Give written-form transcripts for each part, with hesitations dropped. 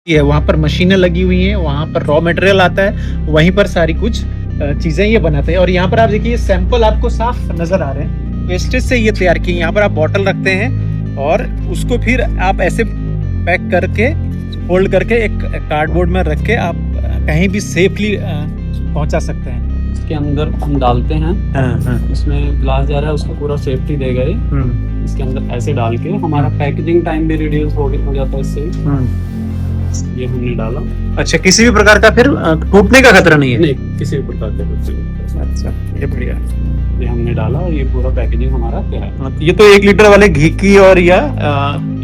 है, वहाँ पर मशीनें लगी हुई हैं, वहाँ पर रॉ मटेरियल आता है, वहीं पर सारी कुछ चीज़ें ये बनाते हैं। और यहाँ पर आप देखिए सैंपल आपको साफ नज़र आ रहे हैं, वेस्टेज से ये तैयार किए। यहाँ पर आप बॉटल रखते हैं और उसको फिर आप ऐसे पैक करके फोल्ड करके एक कार्डबोर्ड में रख के आप कहीं भी सेफली पहुँचा सकते हैं। इसके अंदर हम डालते हैं, इसमें ग्लास जा रहा है, उसको पूरा सेफ्टी देगा ये। इसके अंदर ऐसे डाल के हमारा पैकेजिंग टाइम भी रिड्यूस हो जाता है इससे। ये हमने डाला। अच्छा, किसी भी प्रकार का फिर टूटने का खतरा नहीं है? नहीं, किसी भी प्रकार का। अच्छा, ये बढ़िया है। ये हमने डाला और ये पूरा पैकेजिंग हमारा तैयार है। ये तो 1 लीटर वाले घी की और या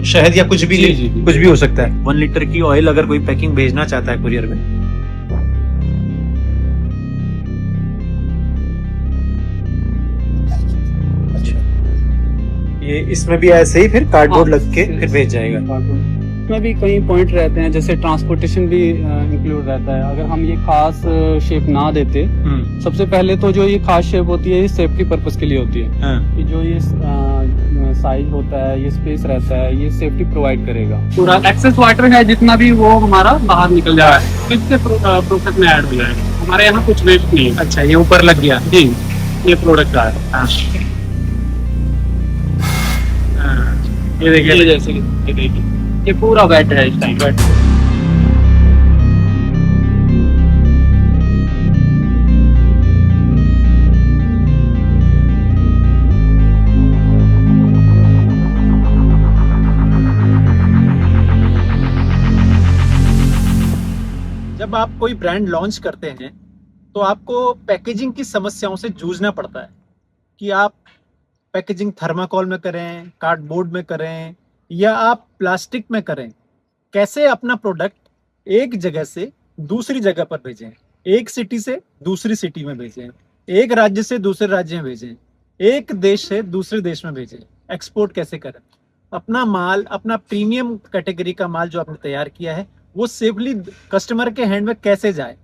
शहद या कुछ भी जी। कुछ भी हो सकता है। 1 लीटर की ऑयल अगर कोई पैकिंग भेजना चाहता है कुरियर में, अच्छा, ये इसमें भी ऐसे ही फिर कार्डबोर्ड लग के फिर भेज जाएगा। इसमें भी कई पॉइंट रहते हैं, जैसे ट्रांसपोर्टेशन भी इंक्लूड रहता है। अगर हम ये खास शेप ना देते, सबसे पहले तो जो ये खास शेप होती है ये सेफ्टी पर्पस के लिए होती है। कि जो ये साइज होता है, ये स्पेस रहता है, ये सेफ्टी प्रोवाइड करेगा। पूरा एक्सेस वाटर है जितना भी वो हमारा बाहर निकल जाए, इससे प्रोसेस में ऐड हो जाएगा। हमारे यहाँ कुछ वेस्ट नहीं है। अच्छा, ये ऊपर लग गया जी, ये प्रोडक्ट का है। ये देखिए, जैसे ये देखिए, ये पूरा वेट है इस टाइम। जब आप कोई ब्रांड लॉन्च करते हैं तो आपको पैकेजिंग की समस्याओं से जूझना पड़ता है कि आप पैकेजिंग थर्माकोल में करें, कार्डबोर्ड में करें या आप प्लास्टिक में करें। कैसे अपना प्रोडक्ट एक जगह से दूसरी जगह पर भेजें, एक सिटी से दूसरी सिटी में भेजें, एक राज्य से दूसरे राज्य में भेजें, एक देश से दूसरे देश में भेजें, एक्सपोर्ट कैसे करें, अपना माल, अपना प्रीमियम कैटेगरी का माल जो आपने तैयार किया है वो सेफली कस्टमर के हैंड में कैसे जाए।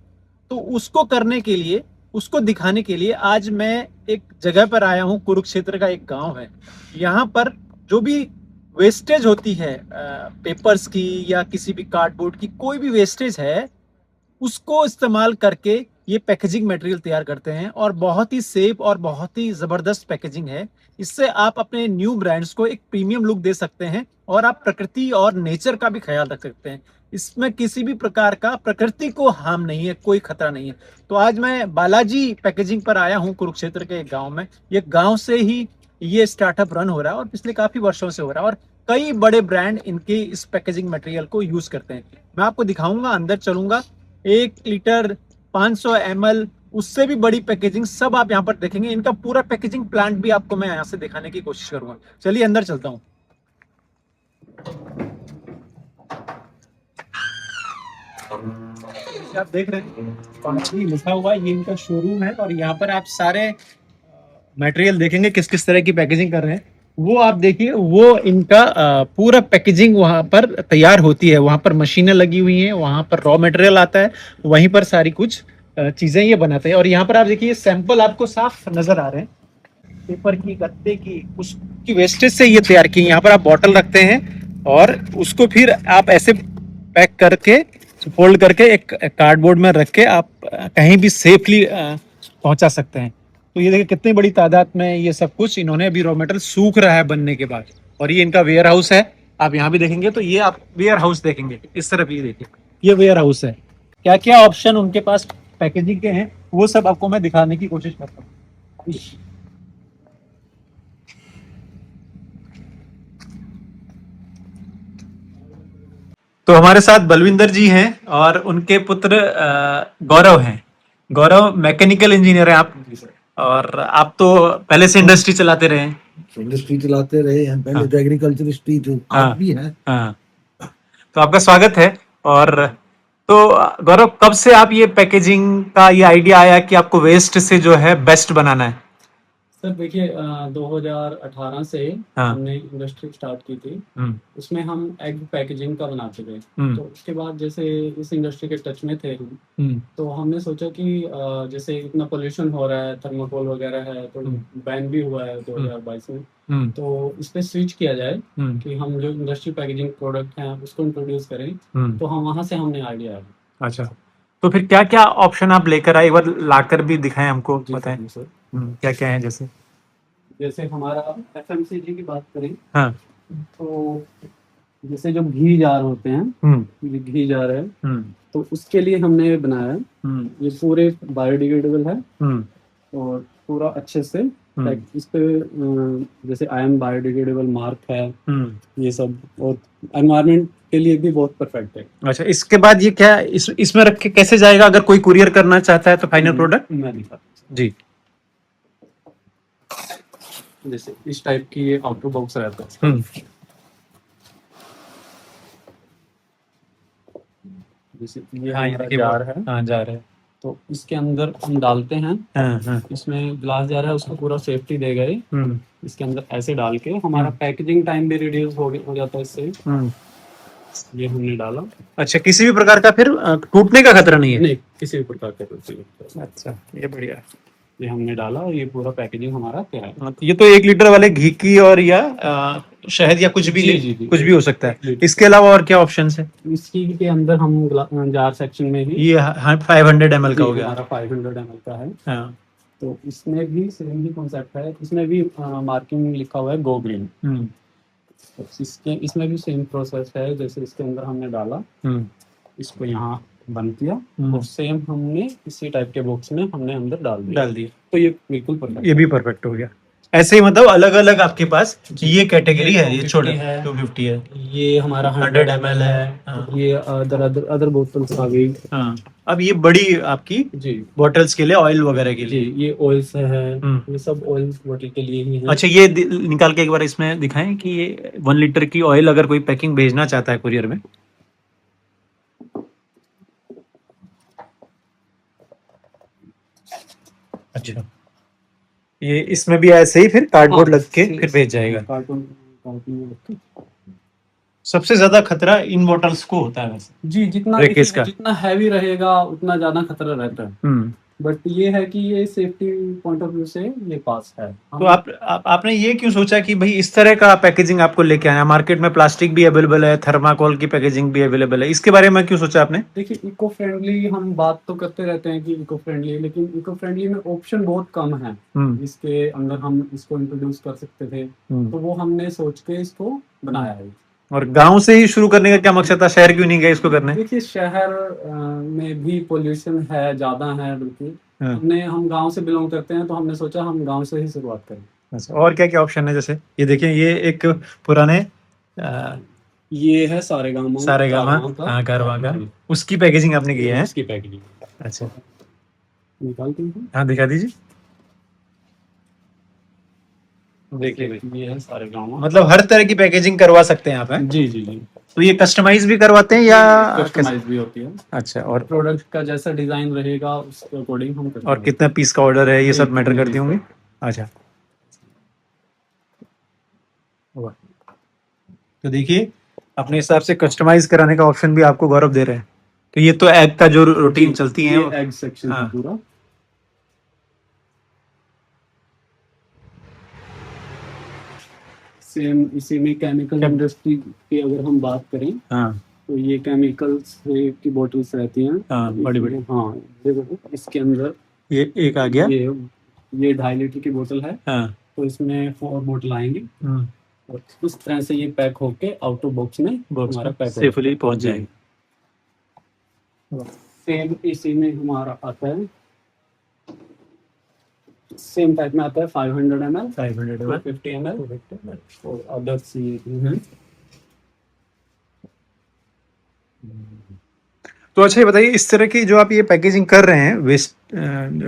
तो उसको करने के लिए, उसको दिखाने के लिए आज मैं एक जगह पर आया हूँ। कुरुक्षेत्र का एक गांव है, यहाँ पर जो भी वेस्टेज होती है पेपर्स की या किसी भी कार्डबोर्ड की, कोई भी वेस्टेज है उसको इस्तेमाल करके ये पैकेजिंग मटेरियल तैयार करते हैं और बहुत ही सेफ और बहुत ही ज़बरदस्त पैकेजिंग है। इससे आप अपने न्यू ब्रांड्स को एक प्रीमियम लुक दे सकते हैं और आप प्रकृति और नेचर का भी ख्याल रख सकते हैं। इसमें किसी भी प्रकार का प्रकृति को हार्म नहीं है, कोई खतरा नहीं है। तो आज मैं बालाजी पैकेजिंग पर आया हूँ कुरुक्षेत्र के एक गाँव में। ये गाँव से ही ये स्टार्टअप रन हो रहा है और पिछले काफ़ी वर्षों से हो रहा है और कई बड़े ब्रांड इनके इस पैकेजिंग मटेरियल को यूज़ करते हैं। मैं आपको दिखाऊंगा, अंदर चलूंगा। 1 लीटर, 500 ml, उससे भी बड़ी पैकेजिंग सब आप यहाँ पर देखेंगे। इनका पूरा पैकेजिंग प्लांट भी आपको मैं यहाँ से दिखाने की कोशिश करूंगा। चलिए अंदर चलता हूँ। आप देख रहे हैं बालाजी लिखा हुआ है, ये इनका शोरूम है और यहाँ पर आप सारे मटेरियल देखेंगे किस किस तरह की पैकेजिंग कर रहे हैं। वो आप देखिए, वो इनका पूरा पैकेजिंग वहाँ पर तैयार होती है, वहाँ पर मशीनें लगी हुई हैं, वहाँ पर रॉ मटेरियल आता है, वहीं पर सारी कुछ चीज़ें ये बनाते हैं। और यहाँ पर आप देखिए सैंपल आपको साफ नज़र आ रहे हैं, पेपर की, गत्ते की, उसकी वेस्टेज से ये तैयार की। यहाँ पर आप बॉटल रखते हैं और उसको फिर आप ऐसे पैक करके फोल्ड करके एक कार्डबोर्ड में रख के आप कहीं भी सेफली पहुँचा सकते हैं। तो ये देखिए कितनी बड़ी तादाद में ये सब कुछ इन्होंने, अभी रॉ मटेरियल सूख रहा है बनने के बाद। और ये इनका वेयर हाउस है, आप यहाँ भी देखेंगे तो ये आप वेयर हाउस देखेंगे, इस तरफ ये देखिए, ये वेयर हाउस है। क्या क्या ऑप्शन उनके पास पैकेजिंग के हैं वो सब आपको मैं दिखाने की कोशिश करता हूँ। तो हमारे साथ बलविंदर जी हैं और उनके पुत्र गौरव हैं। गौरव मैकेनिकल इंजीनियर हैं आप, और आप तो पहले से इंडस्ट्री चलाते रहे हैं। इंडस्ट्री चलाते रहे हैं, पहले तो एग्रीकल्चरिस्ट्री जो आज भी है। तो आपका स्वागत है। और तो गौरव, कब से आप ये पैकेजिंग का ये आइडिया आया कि आपको वेस्ट से जो है बेस्ट बनाना है? सर देखिए 2018 से हाँ। हमने इंडस्ट्री स्टार्ट की थी। हम्म, उसमें हम एग पैकेजिंग का बनाते थे। हम्म, तो उसके बाद जैसे इस इंडस्ट्री के टच में थे हम, हम्म, तो हमने सोचा कि जैसे इतना पोल्यूशन हो रहा है, थर्माकोल वगैरह है, तो बैन भी हुआ है 2022 में। हम्म, तो इस पे स्विच किया जाए हम्म, कि हम जो इंडस्ट्री पैकेजिंग प्रोडक्ट हैं उसको इंट्रोड्यूस करें। हम्म। तो हम वहाँ से हमने आइडिया है। अच्छा, तो फिर क्या क्या ऑप्शन आप लेकर आए, एक बार लाकर भी दिखाएं हमको, जी बताएं। सर, जी सर। क्या क्या है जैसे। जैसे हमारा एफएमसीजी की बात करें हाँ। तो जैसे जो घी जार होते हैं, हम्म, ये घी जार है, हम्म, तो उसके लिए हमने ये बनाया है। हम्म, ये पूरे बायोडिग्रेडेबल है हम्म, और पूरा अच्छे से हम्म, इस पे जैसे आई एम बायोडिग्रेडेबल मार्क है, हम्म। ये सब, और एनवायरनमेंट के लिए भी बहुत परफेक्ट है। अच्छा, इसके बाद ये क्या इसमें रख के कैसे जाएगा, अगर कोई कुरियर करना चाहता है तो फाइनल प्रोडक्ट। मैं दिखाता जी। हूँ। जैसे इस टाइप की ये आउटर बॉक्स रहता है। हम्म। जैसे ये हाँ, ये हमारा देखिए जार है, हाँ, जा रहे हैं। तो इसके अंदर हम डालते हैं। हाँ, हाँ। इसमें ग्लास जार है, उसको पूरा सेफ्टी देगा ये। हम्म, इसके अंदर ऐसे डाल के हमारा पैकेजिंग टाइम भी रिड्यूस हो जाता है इससे। हम्म। ये हमने डाला। अच्छा, किसी भी प्रकार का फिर टूटने का खतरा नहीं है। नहीं, किसी भी प्रकार का कुछ नहीं। अच्छा, ये बढ़िया है। ये हमने डाला और ये पूरा पैकेजिंग हमारा तैयार है। हाँ, तो ये तो 1 लीटर वाले घी की और या शहद या कुछ भी जी, जी, जी। कुछ भी हो सकता है। जी। इसके अलावा और क्या ऑप्शन है। इसी के अंदर हम जार सेक्शन में ही ये 500 ml का जी, हो गया। हमारा 500 ml का है। हाँ। तो इसमें भी सेम ही कॉन्सेप्ट है। इसमें भी मार्किंग लिखा हुआ है गो ग्रीन। हम्म, तो इसमें भी सेम प्रोसेस है। जैसे इसके अंदर हमने डाला, हम्म, इसको यहाँ बंद किया और सेम हमने इसी टाइप के बॉक्स में हमने अंदर डाल दिया। तो ये बिल्कुल परफेक्ट। ये भी परफेक्ट हो गया। ऐसे ही मतलब अलग अलग आपके पास ये कैटेगरी है, ये छोटा 250 है, 250 है, ये हमारा 100 ml है। हाँ। ये अदर बोतल्स आ गई। हाँ, अब ये बड़ी आपकी जी, बॉटल्स के लिए, ऑयल वगैरह के जी, लिए। ये ऑयल्स है। हम्म। ये सब ऑयल बोतल के लिए ही है। अच्छा, ये निकाल के एक बार इसमें दिखाएं कि ये 1 लीटर की ऑयल अगर कोई पैकिंग भेजना चाहता है कुरियर में। अच्छा, ये इसमें भी ऐसे ही फिर कार्डबोर्ड लग के फिर भेज जाएगा। कार्टून कार्टून में रख के। सबसे ज्यादा खतरा इन बॉटल्स को होता है वैसे। जी, जितना ब्रेकेज का। जितना हैवी रहेगा उतना ज्यादा खतरा रहता है। हम्म। बट ये है कि ये सेफ्टी पॉइंट ऑफ व्यू से ये पास है। तो आपने ये क्यों सोचा कि भाई इस तरह का पैकेजिंग आपको लेके आया। मार्केट में प्लास्टिक भी अवेलेबल है, थर्माकोल की पैकेजिंग भी अवेलेबल है, इसके बारे में क्यों सोचा आपने। देखिए, इको फ्रेंडली हम बात तो करते रहते हैं कि इको फ्रेंडली, लेकिन इको फ्रेंडली में ऑप्शन बहुत कम है। इसके अंदर हम इसको इंट्रोड्यूस कर सकते थे, तो वो हमने सोच के इसको बनाया है। और गांव से ही शुरू करने का क्या मकसद था, शहर क्यों नहीं गए इसको करने। देखिए, शहर में भी पोल्यूशन है, ज्यादा है बिल्कुल। हम गांव से बिलोंग करते हैं, तो हमने सोचा हम गांव से ही शुरुआत करें। अच्छा, और क्या क्या ऑप्शन है, जैसे ये देखिए, ये एक पुराने ये है सारेगामा हाँ, कारवां का, उसकी पैकेजिंग आपने की है। इसकी पैकेजिंग अच्छा, निकालते हैं। हाँ, दिखा दीजिए। देखिए, ये है सारेगामा। मतलब हर तरह की पैकेजिंग करवा सकते हैं आप, हैं? जी, जी, जी। तो ये कस्टमाइज भी करवाते हैं या कस्टमाइज भी होती है। अच्छा, और प्रोडक्ट का जैसा डिजाइन रहेगा उसके अकॉर्डिंग हम करते और हैं। कितना पीस का ऑर्डर है, ये सब जी, मैटर कितने करती पीस होंगी। अच्छा, वाह। तो देखिए, अपने हिसाब से कस्टमाइज कराने का ऑप्शन भी आपको गौरव दे रहे हैं। तो ये तो एग का जो रूटीन चलती है, ये एग सेक्शन है पूरा। सेम इसी में केमिकल इंडस्ट्री की अगर हम बात करें, हाँ, तो ये केमिकल्स की बोतल्स रहती हैं। हाँ, बड़ी बड़ी। हाँ, देखो इसके अंदर ये एक आ गया। ये 2.5 लीटर की बोतल है। हाँ। तो इसमें 4 बोतल आएंगी और इस तरह से ये पैक होके आउट ऑफ बॉक्स में हमारा पैक सेफली पहुंच जाएगी। सेम इसी में हमारा आता है, सेम टाइप में आता है 500 ml, 250 ml और अदर्स ये भी हैं। तो अच्छा ये बताइए, इस तरह की जो आप ये पैकेजिंग कर रहे हैं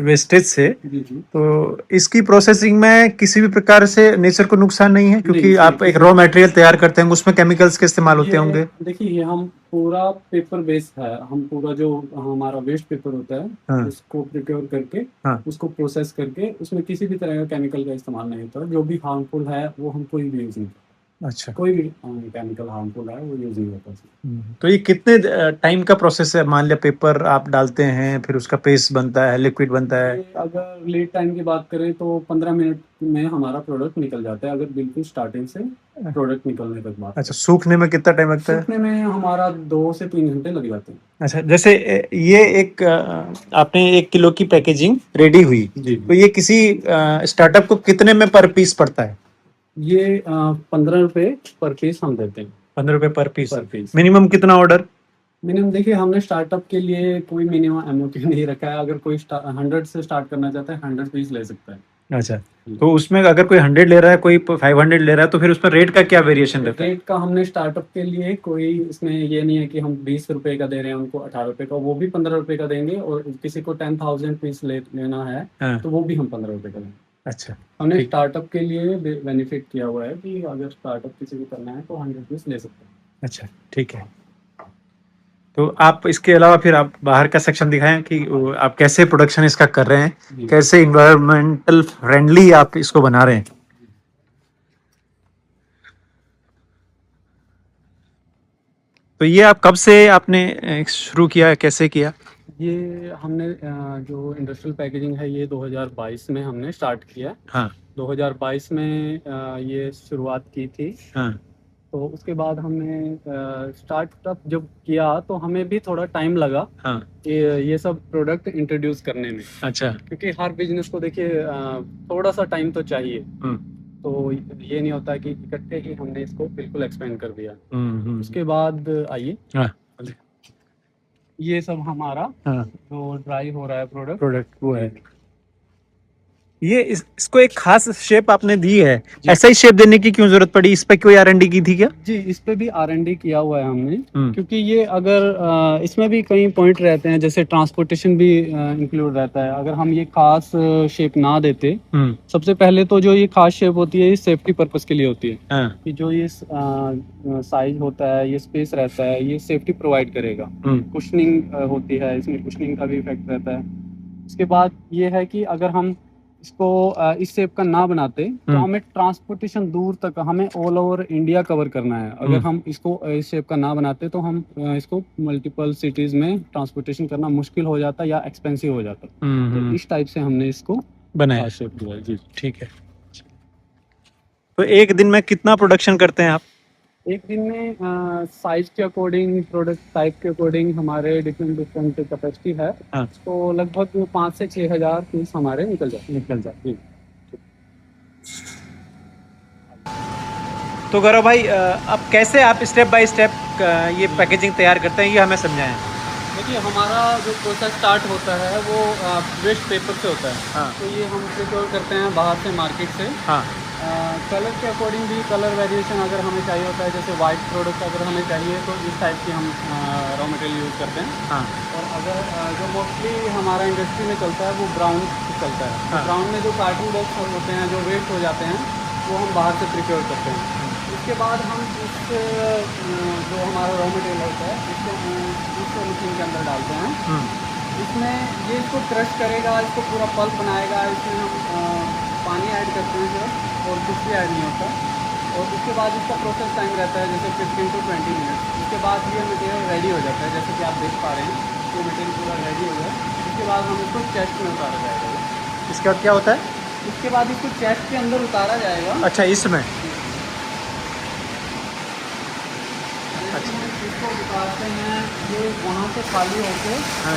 वेस्टेज से, जी जी। तो इसकी प्रोसेसिंग में किसी भी प्रकार से नेचर को नुकसान नहीं है, क्योंकि नहीं, आप एक रॉ मटेरियल तैयार करते हैं, उसमें केमिकल्स के इस्तेमाल होते ये होंगे। देखिए, ये हम पूरा पेपर बेस्ड है। हम पूरा जो हमारा वेस्ट पेपर होता है, हाँ उसको प्रिक्योर करके, हाँ। उसको प्रोसेस करके, उसमें किसी भी तरह का केमिकल का इस्तेमाल नहीं होता। जो भी हार्मफुल है वो हम कोई भी यूज नहीं करते। अच्छा। कोई भी केमिकल हार्मफुल है वो यूज नहीं होता उसमें। तो ये कितने टाइम का प्रोसेस है? मान लिया पेपर आप डालते हैं, फिर उसका पेस्ट बनता है, लिक्विड बनता है। ये अगर लीड टाइम की बात करें तो 15 मिनट में हमारा प्रोडक्ट निकल जाता है, अगर बिल्कुल स्टार्टिंग से प्रोडक्ट निकलने तक बात अच्छा, सूखने में कितना टाइम लगता है? सूखने में हमारा 2 से 3 घंटे लग जाते हैं। अच्छा, जैसे ये एक आपने 1 किलो की पैकेजिंग रेडी हुई, जी तो ये किसी स्टार्टअप को कितने में पर पीस पड़ता है? ये 15 रुपए पर पीस हम देते हैं। 15 रुपए पर पीस। पर पीस मिनिमम कितना ऑर्डर? मिनिमम देखिए, हमने स्टार्टअप के लिए कोई मिनिमम एमओपी नहीं रखा है। अगर कोई 100 से स्टार्ट करना चाहता है, 100 पीस ले सकता है। अच्छा, तो उसमें अगर कोई 100 ले रहा है, कोई 500 ले रहा है, तो फिर उसमें रेट का क्या वेरिएशन रहता है? रेट का हमने स्टार्टअप के लिए कोई इसमें ये नहीं है कि हम 20 रुपए का दे रहे हैं उनको, 18 रुपए का, वो भी 15 रुपए का देंगे। और किसी को 10,000 पीस लेना है हाँ। तो वो भी हम 15 रुपए का देंगे। अच्छा, हमने ठीक। स्टार्टअप के लिए बेनिफिट किया हुआ है कि अगर स्टार्टअप किसी को करना है तो 100 पीस ले सकते हैं। अच्छा, ठीक है। तो आप इसके अलावा फिर आप बाहर का सेक्शन दिखाएं कि आप कैसे प्रोडक्शन इसका कर रहे हैं, जी। कैसे इन्वायरमेंटल फ्रेंडली आप इसको बना रहे हैं। तो ये आप कब से आपने शुरू किया, कैसे किया? ये हमने जो इंडस्ट्रियल पैकेजिंग है ये 2022 में हमने स्टार्ट किया। हाँ 2022 में ये शुरुआत की थी। हाँ। तो उसके बाद हमने स्टार्टअप जब किया तो हमें भी थोड़ा टाइम लगा हाँ। ये सब प्रोडक्ट इंट्रोड्यूस करने में, अच्छा। क्योंकि हर बिजनेस को देखिए थोड़ा सा टाइम तो चाहिए। तो ये नहीं होता कि इकट्ठे ही हमने इसको बिल्कुल एक्सपेंड कर दिया। उसके बाद आइए, हाँ। ये सब हमारा हाँ। जो ड्राई हो रहा है प्रोडक्ट वो है। ये इसको एक खास शेप आपने दी है, ऐसा ही शेप देने की क्यों जरूरत पड़ी? इस पे कोई R&D की थी क्या? जी, इस पे भी R&D किया हुआ है हमने, हम्म। क्योंकि ये अगर इसमें भी कई पॉइंट रहते हैं, जैसे ट्रांसपोर्टेशन भी इंक्लूड रहता है। अगर हम ये खास शेप ना देते, सबसे पहले तो जो ये खास शेप होती है ये सेफ्टी पर्पस के लिए होती है। हाँ। कि जो ये साइज होता है, ये स्पेस रहता है, ये सेफ्टी प्रोवाइड करेगा। कुशनिंग होती है, इसमें कुशनिंग का भी इफेक्ट रहता है। उसके बाद ये है कि अगर हम इसको इस शेप का ना बनाते तो हमें ट्रांसपोर्टेशन दूर तक, हमें ऑल ओवर इंडिया कवर करना है। अगर हम इसको इस शेप का ना बनाते तो हम इसको मल्टीपल सिटीज में ट्रांसपोर्टेशन करना मुश्किल हो जाता या एक्सपेंसिव हो जाता। तो इस टाइप से हमने इसको बनाया। शेप दिया। जी, ठीक है। तो एक दिन में कितना प्रोडक्शन करते हैं आप? एक दिन में साइज के अकॉर्डिंग, प्रोडक्ट टाइप के अकॉर्डिंग हमारे डिफरेंट कैपेसिटी है। हाँ। तो लगभग 5 से 6 हज़ार पीस हमारे निकल जाते। तो गौरव भाई, अब कैसे आप स्टेप बाय स्टेप ये पैकेजिंग तैयार करते हैं, ये हमें समझाएं। देखिए, हमारा जो प्रोसेस स्टार्ट होता है वो वेस्ट पेपर से होता है। हाँ। तो ये हम प्रिक्योर करते हैं बाहर से, मार्केट से। हाँ। कलर के अकॉर्डिंग भी कलर वेरिएशन अगर हमें चाहिए होता है, जैसे वाइट प्रोडक्ट अगर हमें चाहिए तो इस टाइप की हम रॉ मटेरियल यूज़ करते हैं। हाँ। और अगर जो मोस्टली हमारा इंडस्ट्री में चलता है वो ब्राउन चलता है। हाँ। ब्राउन में जो कार्टून बॉक्स होते हैं जो वेस्ट हो जाते हैं वो हम बाहर से प्रिक्योर करते हैं। इसके बाद हम इस जो हमारा रॉ मटेरियल होता है इसको मशीन के अंदर डालते हैं। इसमें ये इसको क्रश करेगा, इसको पूरा पल्प बनाएगा। इसमें हम पानी ऐड करते हैं सिर्फ, और कुछ भी ऐड नहीं होता। और उसके बाद इसका प्रोसेस टाइम रहता है जैसे 15 to 20 मिनट। उसके बाद ये मटेरियल रेडी हो जाता है, जैसे कि आप देख पा रहे हैं ये मटेरियल पूरा रेडी हो गया। उसके बाद हम इसको चेस्ट में उतारा जाएगा। इसके बाद क्या होता है? इसके बाद इसको चेस्ट के अंदर उतारा जाएगा। अच्छा, इसमें इसको उतारते हैं, ये वहाँ से खाली होके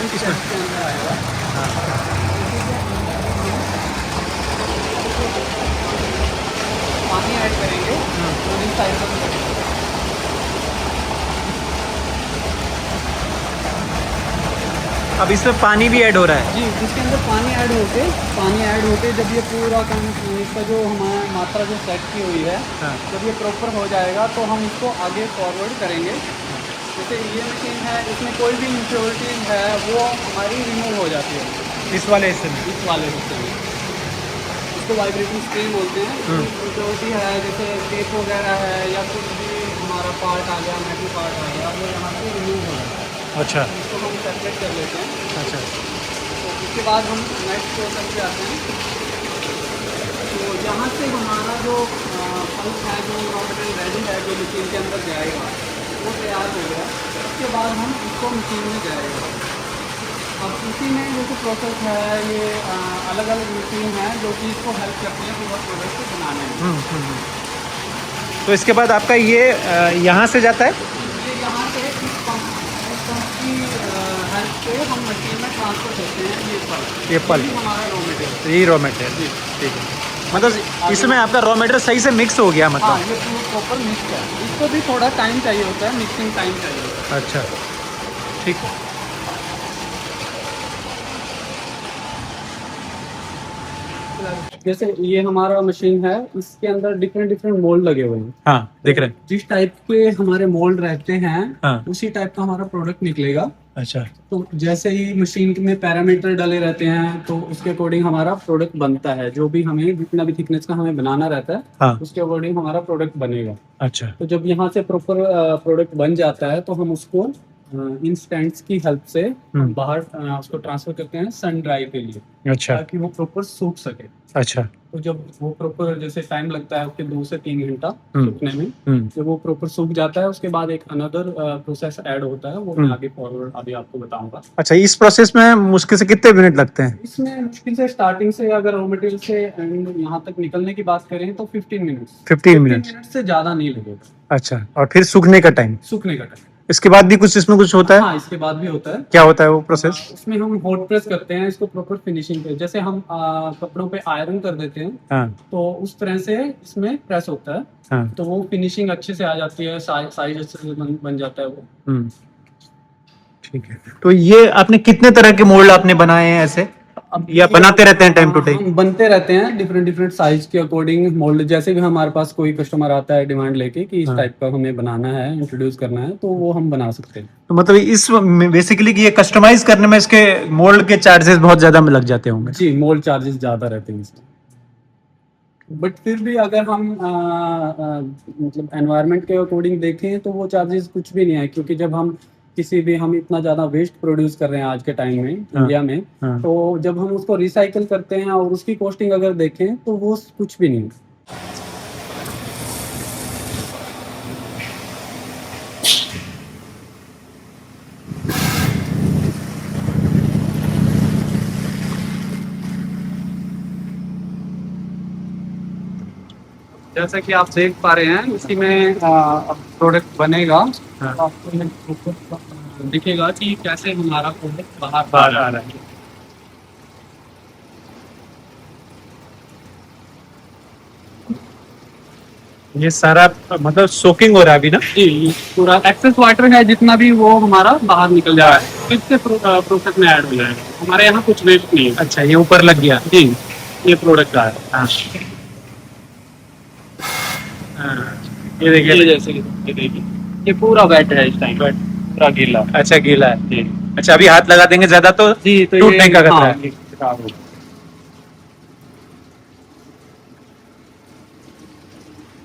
इस चेस्ट के अंदर आएगा। पानी ऐड करेंगे और इस साइड पर अब इसमें पानी भी ऐड हो रहा है? जी, इसके अंदर पानी ऐड होके जब ये पूरा इसका जो हमारा मात्रा जो सेट की हुई है, हाँ। जब ये प्रॉपर हो जाएगा तो हम इसको आगे फॉरवर्ड करेंगे। जैसे ये मशीन है, इसमें कोई भी इम्प्योरिटीज है वो हमारी रिमूव हो जाती है इस वाले हिस्से में। इस वाले हिस्से में। इसको वाइब्रेटिंग स्क्रीन बोलते हैं। इम्प्योरिटी है जैसे टेप वगैरह है या कुछ भी हमारा पार्ट आ गया, मेटल पार्ट आ गया, वो यहाँ से रिमूव हो जाता है। अच्छा इसको हम सेपरेट कर लेते हैं। अच्छा। तो उसके बाद हम नेक्स्ट प्रोसेस पे आते हैं। तो यहाँ से हमारा जो पल्प है, जो रॉ मटेरियल रेडी है, जो मशीन के अंदर जाएगा, वो तैयार हो गया। उसके बाद हम इसको मशीन में जाएगा। अब इसी में जैसे प्रोसेस है, ये अलग अलग मशीन है जो कि इसको हेल्प करती है पूरा प्रोडक्ट को बनाने में। तो इसके बाद आपका ये यहाँ से जाता है। ये यहाँ से इस पंप की हेल्प से हम मशीन में ट्रांसफर करते हैं ये पल्प। हमारा रॉ मटेरियल, यही रॉ मटेरियल, ठीक है। मतलब इसमें आपका रॉ मटेरियल सही से मिक्स हो गया हाँ, मतलब। ये प्रॉपर मिक्स है। इसको भी थोड़ा टाइम चाहिए होता है, मिक्सिंग टाइम चाहिए होता है। अच्छा ठीक है। जैसे ये हमारा मशीन है, इसके अंदर डिफरेंट डिफरेंट मोल्ड लगे हुए हैं। हाँ दिख रहे हैं। जिस टाइप के हमारे मोल्ड रहते हैं, हाँ। उसी टाइप का हमारा प्रोडक्ट निकलेगा। अच्छा तो जैसे ही मशीन में पैरामीटर डले रहते हैं, तो उसके अकॉर्डिंग हमारा प्रोडक्ट बनता है। जो भी हमें जितना भी थिकनेस का हमें बनाना रहता है, हाँ। उसके अकॉर्डिंग हमारा प्रोडक्ट बनेगा। अच्छा तो जब यहाँ से प्रॉपर प्रोडक्ट बन जाता है, तो हम उसको इन स्टैंड्स की हेल्प से बाहर उसको ट्रांसफर करते हैं सन ड्राई के लिए, अच्छा ताकि वो प्रॉपर सूख सके। अच्छा। तो जब वो प्रॉपर, जैसे टाइम लगता है उसके 2 से 3 घंटा सूखने में, जब वो प्रॉपर सूख जाता है, उसके बाद एक अनदर प्रोसेस ऐड होता है, वो मैं आगे फॉरवर्ड अभी आपको बताऊंगा। अच्छा, इस प्रोसेस में मुश्किल से कितने मिनट लगते हैं? इसमें मुश्किल से स्टार्टिंग से अगर रॉ मटेरियल से यहाँ तक निकलने की बात करें तो 15 मिनट्स। 15 मिनट से ज्यादा नहीं लगेगा। अच्छा, और फिर सूखने का टाइम? सूखने का टाइम। इसके बाद भी कुछ इसमें कुछ होता है? हाँ, इसके बाद भी होता है। क्या होता है वो प्रोसेस? उसमें हम हॉट प्रेस करते हैं इसको प्रॉपर फिनिशिंग पे। जैसे हम कपड़ों पे आयरन कर देते हैं, हाँ। तो उस तरह से इसमें प्रेस होता है। हाँ। तो वो फिनिशिंग अच्छे से आ जाती है, साइज अच्छे से बन जाता है वो। ठीक है। तो ये आपने कितने तरह के मोल्ड आपने बनाए हैं ऐसे, या बनाते रहते हैं टाइम टू टाइम? बनते रहते हैं डिफरेंट डिफरेंट साइज के अकॉर्डिंग मोल्ड। जैसे भी हमारे पास कोई कस्टमर आता है डिमांड लेके कि इस टाइप का हमें बनाना है, इंट्रोड्यूस करना है, तो वो हम बना सकते हैं। तो मतलब इस बेसिकली ये कस्टमाइज करने में इसके मोल्ड के चार्जेस बहुत ज्यादा में लग जाते होंगे? जी, मोल्ड चार्जेस ज्यादा रहते हैं इसमें। बट फिर भी अगर हम मतलब एनवायरनमेंट के अकॉर्डिंग देखें तो वो चार्जेस कुछ भी नहीं है, क्योंकि जब हम हम इतना ज्यादा वेस्ट प्रोड्यूस कर रहे हैं आज के टाइम में इंडिया में, तो जब हम उसको रिसाइकल करते हैं और उसकी कॉस्टिंग अगर देखें तो वो कुछ भी नहीं है। जैसा कि आप देख पा रहे हैं, इसी में प्रोडक्ट बनेगा। तो आपको दिखेगा कि कैसे हमारा प्रोडक्ट बाहर आ रहा है। ये सारा मतलब सोकिंग हो रहा है अभी ना? जी, पूरा एक्सेस वाटर है जितना भी वो हमारा बाहर निकल जा रहा है, इससे प्रोसेस में ऐड हो जाएगा। हमारे यहाँ कुछ वेस्ट नहीं है। अच्छा, ये ऊपर लग गया? जी, ये प्रोडक्ट आ रहा है। ये देखिए, ये जैसे ये देखिए, ये पूरा वेट है इस टाइम, पूरा गीला। अच्छा गीला है जी। अच्छा, अभी हाथ लगा देंगे ज्यादा तो जी, तो टूटने का खतरा है। ये खराब होगा।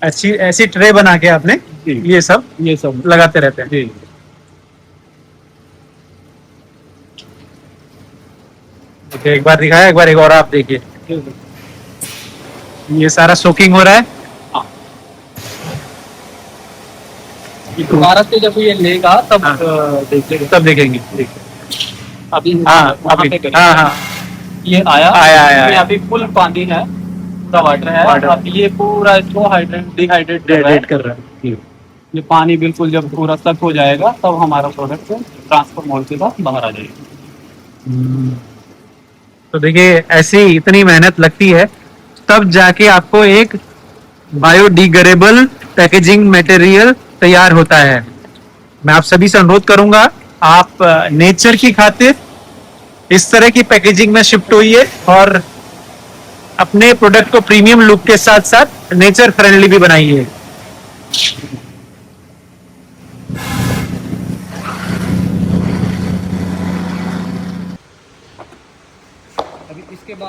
अच्छी ऐसी ट्रे बना के आपने ये सब लगाते रहते हैं? जी। देखिए, एक बार दिखाया, एक बार एक और आप देखिए, ये सारा सोकिंग हो रहा है। दोबारा से जब ये लेगा तब तब देखेंगे। अभी अभी हाँ, ये आया आया। अभी फुल पानी है, पूरा वाटर है। अब ये पूरा इसको डिहाइड्रेट कर रहा है। ये पानी बिल्कुल जब पूरा सक हो जाएगा तब हमारा प्रोडक्ट ट्रांसफर मोड के साथ बाहर आ जाएगा। तो देखिए, ऐसी इतनी मेहनत लगती है तब जाके आपको एक बायोडिग्रेडेबल पैकेजिंग मटेरियल तैयार होता है। मैं आप सभी से अनुरोध करूंगा, आप नेचर की खातिर इस तरह की पैकेजिंग में शिफ्ट होइए और अपने प्रोडक्ट को प्रीमियम लुक के साथ साथ नेचर फ्रेंडली भी बनाइए।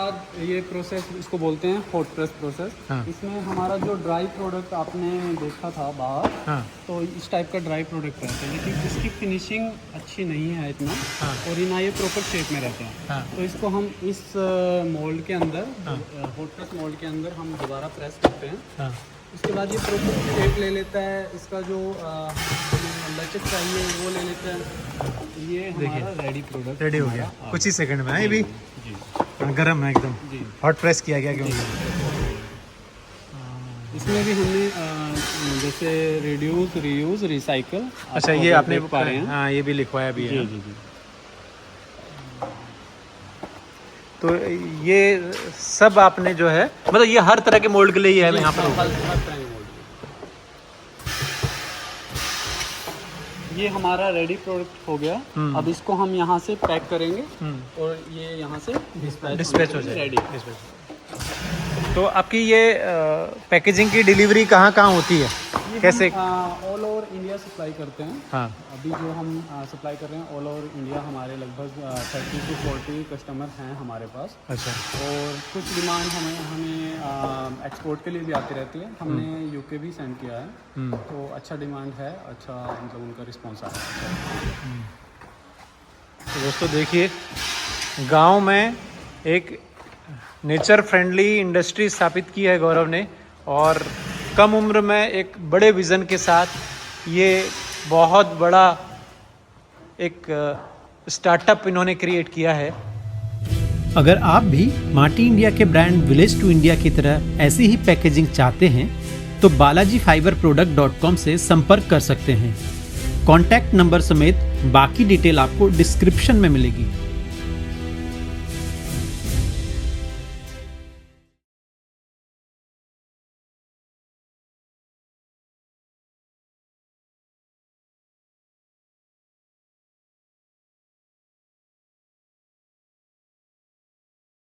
बाद ये प्रोसेस इसको बोलते हैं हॉट प्रेस प्रोसेस। हाँ। इसमें हमारा जो ड्राई प्रोडक्ट आपने देखा था बाहर, हाँ तो इस टाइप का ड्राई प्रोडक्ट रहता है, लेकिन इसकी फिनिशिंग अच्छी नहीं है इतना, हाँ। और ना ये प्रॉपर शेप में रहता है। हाँ। तो इसको हम इस मोल्ड के अंदर, हॉट प्रेस मोल्ड के अंदर हम दोबारा प्रेस करते हैं। हाँ उसके बाद ये प्रॉपर शेप ले लेता है, इसका जो लचक चाहिए वो ले लेता है। ये हमारा रेडी प्रोडक्ट रेडी हो गया कुछ ही सेकंड में। ये भी जी गर्म है एकदम, जी। हॉट प्रेस किया गया क्योंकि इसमें भी हमने जैसे रिड्यूस, रीयूज, रिसाइकल। अच्छा ये आपने पा रहे हैं। हाँ ये भी लिखवाया भी जी है। जी जी। तो ये सब आपने जो है मतलब ये हर तरह के मोल्ड के लिए ही है यहाँ पर होगा। ये हमारा रेडी प्रोडक्ट हो गया। अब इसको हम यहाँ से पैक करेंगे और ये यहाँ से डिस्पैच हो जाए रेडी। तो आपकी ये पैकेजिंग की डिलीवरी कहाँ कहाँ होती है, कैसे? ऑल ओवर इंडिया सप्लाई करते हैं। हाँ अभी जो हम सप्लाई कर रहे हैं ऑल ओवर इंडिया, हमारे लगभग 30 से 40 कस्टमर हैं हमारे पास। अच्छा। और कुछ डिमांड हमें एक्सपोर्ट के लिए भी आती रहती है। हमने यूके भी सेंड किया है, तो अच्छा डिमांड है, अच्छा मतलब उनका रिस्पॉन्स आ रहा है। तो दोस्तों देखिए गांव में एक नेचर फ्रेंडली इंडस्ट्री स्थापित की है गौरव ने, और कम उम्र में एक बड़े विज़न के साथ ये बहुत बड़ा एक स्टार्टअप इन्होंने क्रिएट किया है। अगर आप भी माटी इंडिया के ब्रांड विलेज टू इंडिया की तरह ऐसी ही पैकेजिंग चाहते हैं तो balajifiberproduct.com से संपर्क कर सकते हैं। कॉन्टैक्ट नंबर समेत बाकी डिटेल आपको डिस्क्रिप्शन में मिलेगी।